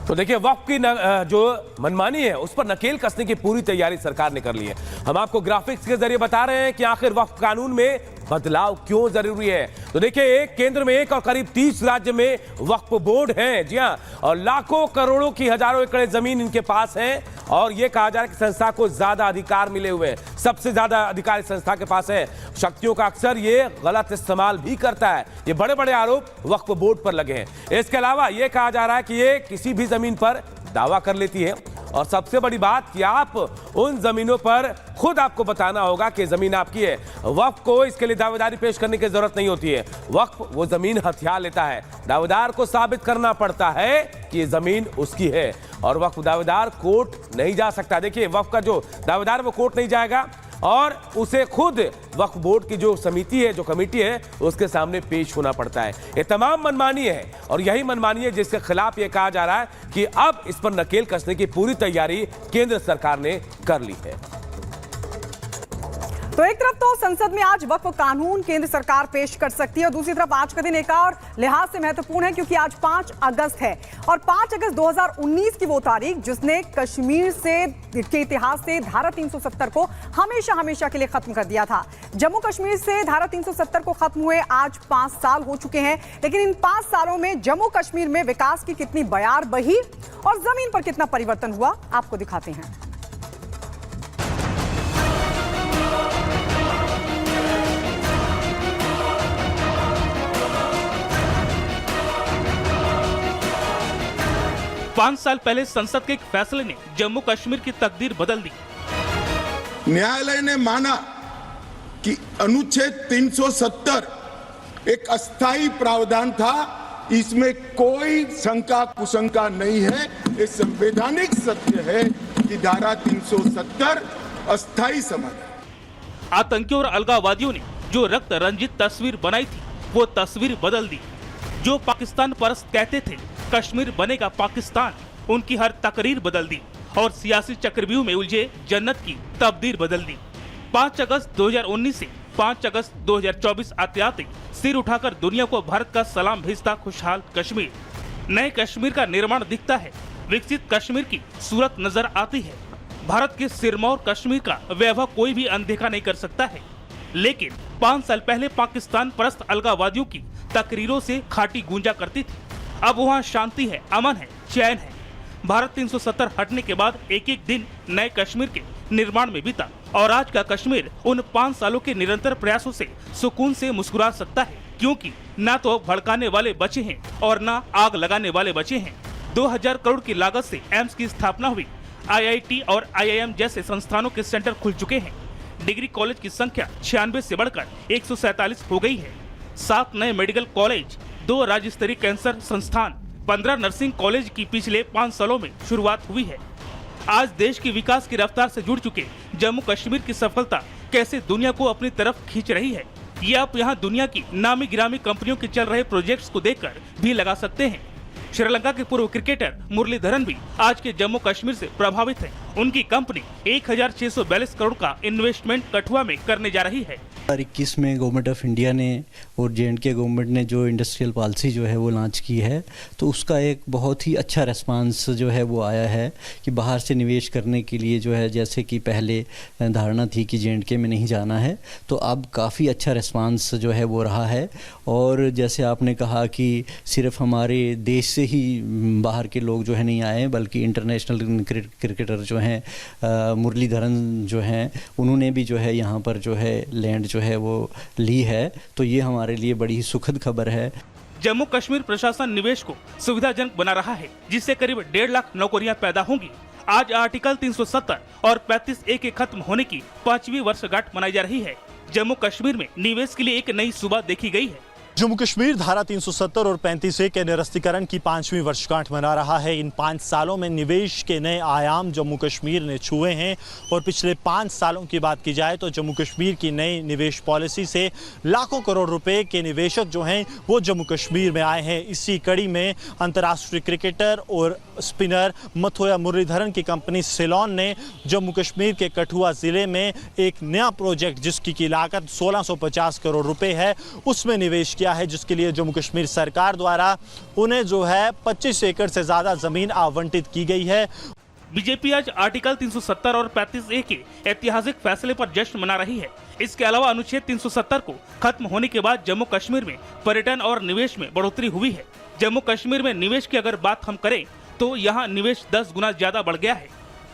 तो देखिए वक्फ की जो मनमानी है उस पर नकेल कसने की पूरी तैयारी सरकार ने कर ली है। हम आपको ग्राफिक्स के जरिए बता रहे हैं कि आखिर वक्फ कानून में बदलाव क्यों जरूरी है। तो देखिए एक केंद्र में एक और करीब 30 राज्य में वक्फ बोर्ड हैं, जी हां, और लाखों करोड़ों की हजारों एकड़ जमीन इनके पास है और यह कहा जा रहा है कि संस्था को ज्यादा अधिकार मिले हुए हैं, सबसे ज्यादा अधिकार इस संस्था के पास है। शक्तियों का अक्सर ये गलत इस्तेमाल भी करता है। ये बड़े बड़े आरोप वक्फ बोर्ड पर लगे हैं। इसके अलावा यह कहा जा रहा है कि ये किसी भी जमीन पर दावा कर लेती है और सबसे बड़ी बात कि आप उन जमीनों पर खुद आपको बताना होगा कि जमीन आपकी है। वक्फ को इसके लिए दावेदारी पेश करने की जरूरत नहीं होती है। वक्फ वो जमीन हथिया लेता है, दावेदार को साबित करना पड़ता है कि ये जमीन उसकी है और वक्फ दावेदार कोर्ट नहीं जा सकता। देखिए वक्फ का जो दावेदार वो कोर्ट नहीं जाएगा और उसे खुद वक्फ बोर्ड की जो समिति है, जो कमेटी है, उसके सामने पेश होना पड़ता है। ये तमाम मनमानी है और यही मनमानी है जिसके खिलाफ ये कहा जा रहा है कि अब इस पर नकेल कसने की पूरी तैयारी केंद्र सरकार ने कर ली है। तो एक तरफ तो संसद में आज वक्फ कानून केंद्र सरकार पेश कर सकती है और दूसरी तरफ आज का दिन एक और लिहाज से महत्वपूर्ण है क्योंकि आज 5 अगस्त है और 5 अगस्त 2019 की वो तारीख जिसने कश्मीर के इतिहास से धारा 370 को हमेशा हमेशा के लिए खत्म कर दिया था। जम्मू कश्मीर से धारा 370 को खत्म हुए आज 5 साल हो चुके हैं, लेकिन इन 5 सालों में जम्मू कश्मीर में विकास की कितनी बयार बही और जमीन पर कितना परिवर्तन हुआ आपको दिखाते हैं। पांच साल पहले संसद के एक फैसले ने जम्मू कश्मीर की तकदीर बदल दी। न्यायालय ने माना कि अनुच्छेद 370 एक अस्थायी प्रावधान था, इसमें कोई शंका कुशंका नहीं है। ये संवैधानिक सत्य है कि धारा 370 अस्थायी समाधान। आतंकियों और अलगाववादियों ने जो रक्त रंजित तस्वीर बनाई थी वो तस्वीर बदल दी। जो पाकिस्तान परस्त कहते थे कश्मीर बनेगा पाकिस्तान, उनकी हर तकरीर बदल दी और सियासी चक्रव्यूह में उलझे जन्नत की तकदीर बदल दी। 5 अगस्त 2019 से 5 अगस्त 2024 आते आते सिर उठाकर दुनिया को भारत का सलाम भेजता खुशहाल कश्मीर। नए कश्मीर का निर्माण दिखता है, विकसित कश्मीर की सूरत नजर आती है। भारत के सिरमौर कश्मीर का वैभव कोई भी अनदेखा नहीं कर सकता है। लेकिन 5 साल पहले पाकिस्तान परस्त अलगाववादियों की तकरीरों से खाटी गूंजा करती थी। अब वहाँ शांति है, अमन है, चैन है। भारत 370 हटने के बाद एक एक दिन नए कश्मीर के निर्माण में बीता और आज का कश्मीर उन 5 सालों के निरंतर प्रयासों से सुकून से मुस्कुरा सकता है, क्योंकि न तो भड़काने वाले बचे हैं और न आग लगाने वाले बचे हैं। 2000 करोड़ की लागत से एम्स की स्थापना हुई। IIT और IIM जैसे संस्थानों के सेंटर खुल चुके हैं। डिग्री कॉलेज की संख्या 96 से बढ़कर 147 हो गई है। 7 नए मेडिकल कॉलेज, 2 राज्य स्तरीय कैंसर संस्थान, 15 नर्सिंग कॉलेज की पिछले 5 सालों में शुरुआत हुई है। आज देश की विकास की रफ्तार से जुड़ चुके जम्मू कश्मीर की सफलता कैसे दुनिया को अपनी तरफ खींच रही है, ये आप यहाँ दुनिया की नामी गिरामी कंपनियों के चल रहे प्रोजेक्ट्स को देखकर भी लगा सकते हैं। श्रीलंका के पूर्व क्रिकेटर मुरलीधरन भी आज के जम्मू कश्मीर से प्रभावित हैं। उनकी कंपनी 1642 करोड़ का इन्वेस्टमेंट कठुआ में करने जा रही है। 2021 में गवर्नमेंट ऑफ इंडिया ने और J&K गवर्नमेंट ने जो इंडस्ट्रियल पॉलिसी जो है वो लॉन्च की है, तो उसका एक बहुत ही अच्छा रिस्पांस जो है वो आया है कि बाहर से निवेश करने के लिए जो है, जैसे कि पहले धारणा थी कि J&K में नहीं जाना है, तो अब काफ़ी अच्छा रिस्पांस जो है वो रहा है। और जैसे आपने कहा कि सिर्फ हमारे देश से ही बाहर के लोग जो है नहीं आए, बल्कि इंटरनेशनल क्रिकेटर जो हैं मुरलीधरन जो हैं, उन्होंने भी जो है यहाँ पर जो है लैंड जो है वो ली है, तो ये हमारे लिए बड़ी ही सुखद खबर है। जम्मू कश्मीर प्रशासन निवेश को सुविधाजनक बना रहा है, जिससे करीब 1.5 लाख नौकरियां पैदा होंगी। आज आर्टिकल 370 और 35A के खत्म होने की 5वीं वर्षगांठ मनाई जा रही है। जम्मू कश्मीर में निवेश के लिए एक नई सुबह देखी गई है। जम्मू कश्मीर धारा 370 और 35A के निरस्तीकरण की 5वीं वर्षगांठ मना रहा है। इन 5 सालों में निवेश के नए आयाम जम्मू कश्मीर ने छुए हैं और पिछले 5 सालों की बात की जाए तो जम्मू कश्मीर की नई निवेश पॉलिसी से लाखों करोड़ रुपए के निवेशक जो हैं वो जम्मू कश्मीर में आए हैं। इसी कड़ी में अंतर्राष्ट्रीय क्रिकेटर और स्पिनर मथुरा मुरलीधरन की कंपनी सिलोन ने जम्मू कश्मीर के कठुआ जिले में एक नया प्रोजेक्ट जिसकी की लागत 1650 करोड़ रुपए है, उसमें निवेश किया है, जिसके लिए जम्मू कश्मीर सरकार द्वारा उन्हें जो है 25 एकड़ से ज़्यादा ज़मीन आवंटित की गई है। बीजेपी आज आर्टिकल 370 और 35A के ऐतिहासिक फैसले पर जश्न मना रही है। इसके अलावा अनुच्छेद 370 को खत्म होने के बाद जम्मू कश्मीर में पर्यटन और निवेश में बढ़ोतरी हुई है। जम्मू कश्मीर में निवेश की अगर बात हम करें तो यहाँ निवेश 10 गुना ज्यादा बढ़ गया है।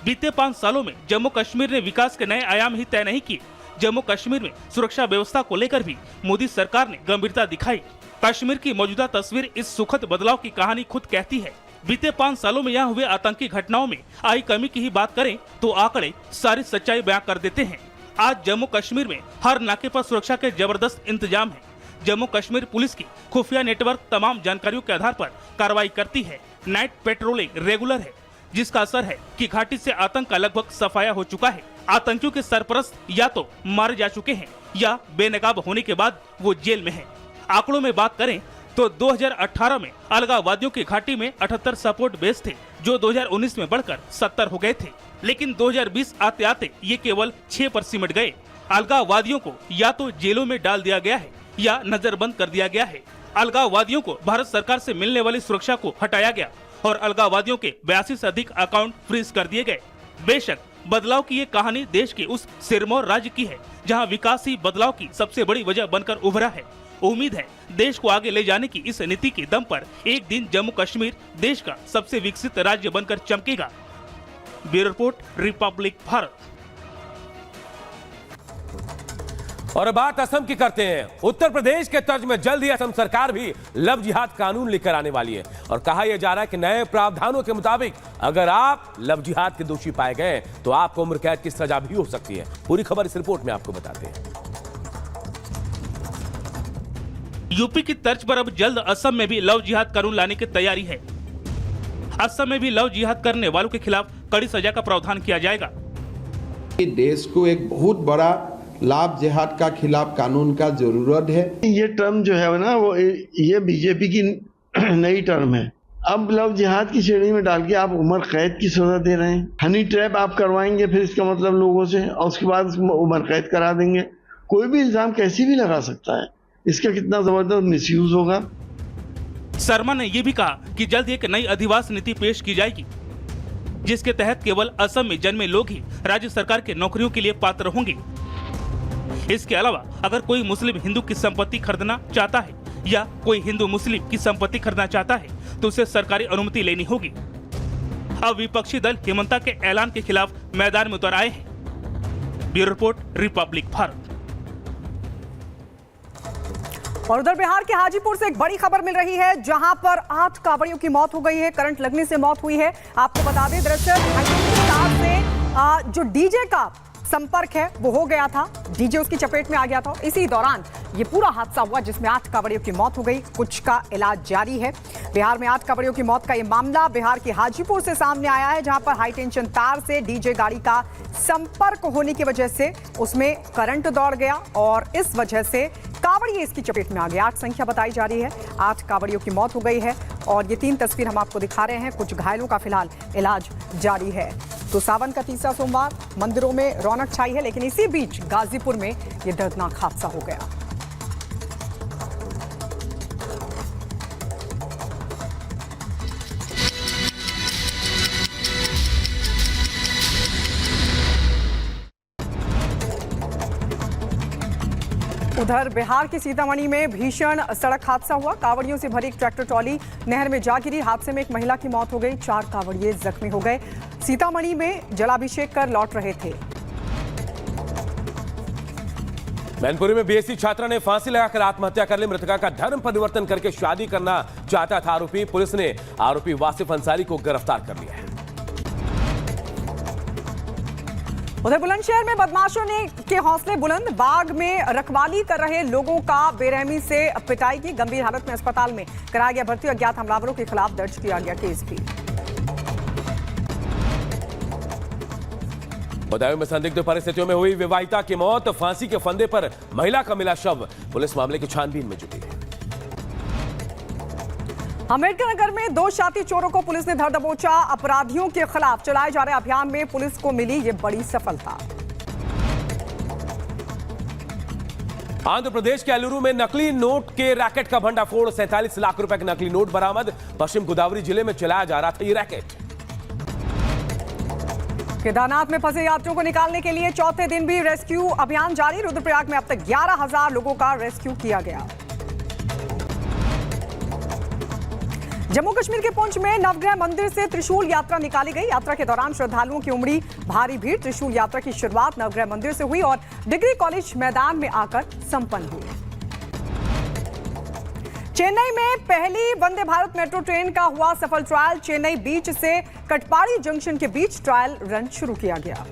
बीते 5 सालों में जम्मू कश्मीर ने विकास के नए आयाम ही तय नहीं किए। जम्मू कश्मीर में सुरक्षा व्यवस्था को लेकर भी मोदी सरकार ने गंभीरता दिखाई। कश्मीर की मौजूदा तस्वीर इस सुखद बदलाव की कहानी खुद कहती है। बीते 5 सालों में यहाँ हुए आतंकी घटनाओं में आई कमी की ही बात करें तो आंकड़े सारी सच्चाई बयां कर देते हैं। आज जम्मू कश्मीर में हर नाके पर सुरक्षा के जबरदस्त इंतजाम है। जम्मू कश्मीर पुलिस की खुफिया नेटवर्क तमाम जानकारियों के आधार पर कार्रवाई करती है। नाइट पेट्रोलिंग रेगुलर है, जिसका असर है कि घाटी से आतंक का लगभग सफाया हो चुका है। आतंकियों के सरपरस्त या तो मारे जा चुके हैं या बेनकाब होने के बाद वो जेल में हैं। आंकड़ों में बात करें तो 2018 में अलगाववादियों की घाटी में 78 सपोर्ट बेस थे, जो 2019 में बढ़कर 70 हो गए थे। लेकिन 2020 आते आते ये केवल 6 पर सिमट गए। अलगाववादियों को या तो जेलों में डाल दिया गया है या नजरबंद कर दिया गया है। अलगाववादियों को भारत सरकार से मिलने वाली सुरक्षा को हटाया गया और अलगाववादियों के 82 से अधिक अकाउंट फ्रीज कर दिए गए। बेशक बदलाव की ये कहानी देश के उस सिरमौर राज्य की है जहां विकास ही बदलाव की सबसे बड़ी वजह बनकर उभरा है। उम्मीद है देश को आगे ले जाने की इस नीति के दम पर एक दिन जम्मू कश्मीर देश का सबसे विकसित राज्य बनकर चमकेगा। Bureau report, republic Bharat. और अब बात असम की करते हैं। उत्तर प्रदेश के तर्ज में जल्द ही असम सरकार भी लव जिहाद कानून लेकर आने वाली है और कहा यह जा रहा है कि नए प्रावधानों के मुताबिक अगर आप लव जिहाद के दोषी पाए गए तो आपको उम्र कैद की सजा भी हो सकती है। पूरी खबर इस रिपोर्ट में आपको बताते हैं। यूपी की तर्ज पर अब जल्द असम में भी लव जिहाद कानून लाने की तैयारी है। असम में भी लव जिहाद करने वालों के खिलाफ कड़ी सजा का प्रावधान किया जाएगा। देश को एक बहुत बड़ा लाभ जिहाद का खिलाफ कानून का जरूरत है। ये टर्म जो है ना वो ये बीजेपी की नई टर्म है। अब लव जिहाद की श्रेणी में डाल के आप उम्र कैद की सजा दे रहे हैं। हनी ट्रैप आप करवाएंगे फिर इसका मतलब लोगों से, और उसके बाद उम्र कैद करा देंगे। कोई भी इल्जाम कैसी भी लगा सकता है। इसका कितना जबरदस्त मिसयूज होगा। शर्मा ने यह भी कहा कि जल्द एक नई अधिवास नीति पेश की जाएगी, जिसके तहत केवल असम में जन्मे लोग ही राज्य सरकार के नौकरियों के लिए पात्र होंगे। इसके अलावा अगर कोई मुस्लिम हिंदू की संपत्ति खरीदना चाहता है या कोई हिंदू मुस्लिम की संपत्ति खरीदना चाहता है तो उसे सरकारी अनुमति लेनी होगी। अब विपक्षी दल हेमंता के ऐलान के खिलाफ मैदान में उतर आए हैं। Bureau report, republic Bharat. और उधर बिहार के हाजीपुर से एक बड़ी खबर मिल रही है, जहां पर 8 कांवड़ियों की मौत हो गई है। करंट लगने से मौत हुई है। आपको बता दें, दरअसल से जो डीजे का संपर्क है वो हो गया था, डीजे उसकी चपेट में आ गया था। इसी दौरान ये पूरा हादसा हुआ जिसमें 8 कांवड़ियों की मौत हो गई। कुछ का इलाज जारी है। बिहार में 8 कांवड़ियों की मौत का ये मामला बिहार के हाजीपुर से सामने आया है, जहां पर हाई टेंशन तार से डीजे गाड़ी का संपर्क होने की वजह से उसमें करंट दौड़ गया और इस वजह से कांवड़िए इसकी चपेट में आ गए। 8 संख्या बताई जा रही है। 8 कांवड़ियों की मौत हो गई है और ये 3 तस्वीर हम आपको दिखा रहे हैं। कुछ घायलों का फिलहाल इलाज जारी है। तो सावन का तीसरा सोमवार, मंदिरों में रौनक छाई है, लेकिन इसी बीच गाजीपुर में यह दर्दनाक हादसा हो गया। उधर बिहार के सीतामढ़ी में भीषण सड़क हादसा हुआ। कांवड़ियों से भरी एक ट्रैक्टर ट्रॉली नहर में जा गिरी। हादसे में एक महिला की मौत हो गई, 4 कांवड़िए जख्मी हो गए। सीतामढ़ी में जलाभिषेक कर लौट रहे थे। मैनपुरी में बीएससी छात्रा ने फांसी लगाकर आत्महत्या कर ली। मृतका का धर्म परिवर्तन करके शादी करना चाहता था आरोपी। पुलिस ने आरोपी वासिफ अंसारी को गिरफ्तार कर लिया है। उधर बुलंदशहर में बदमाशों ने के हौसले बुलंद। बाग में रखवाली कर रहे लोगों का बेरहमी से पिटाई की। गंभीर हालत में अस्पताल में कराया गया भर्ती। अज्ञात हमलावरों के खिलाफ दर्ज किया गया केस भी। बदायूं में संदिग्ध परिस्थितियों में हुई विवाहिता की मौत। फांसी के फंदे पर महिला का मिला शव। पुलिस मामले की छानबीन में जुटी है। अम्बेडकर नगर में 2 शातिर चोरों को पुलिस ने धर दबोचा। अपराधियों के खिलाफ चलाए जा रहे अभियान में पुलिस को मिली ये बड़ी सफलता। आंध्र प्रदेश के अलूरू में नकली नोट के रैकेट का भंडाफोड़, 47 लाख रुपए के नकली नोट बरामद। पश्चिम गोदावरी जिले में चलाया जा रहा था ये रैकेट। केदारनाथ में फंसे यात्रियों को निकालने के लिए चौथे दिन भी रेस्क्यू अभियान जारी। रुद्रप्रयाग में अब तक 11,000 लोगों का रेस्क्यू किया गया। जम्मू कश्मीर के पुंछ में नवग्रह मंदिर से त्रिशूल यात्रा निकाली गई। यात्रा के दौरान श्रद्धालुओं की उमड़ी भारी भीड़। त्रिशूल यात्रा की शुरुआत नवग्रह मंदिर से हुई और डिग्री कॉलेज मैदान में आकर संपन्न हुई। चेन्नई में पहली वंदे भारत मेट्रो ट्रेन का हुआ सफल ट्रायल। चेन्नई बीच से कटपाड़ी जंक्शन के बीच ट्रायल रन शुरू किया गया।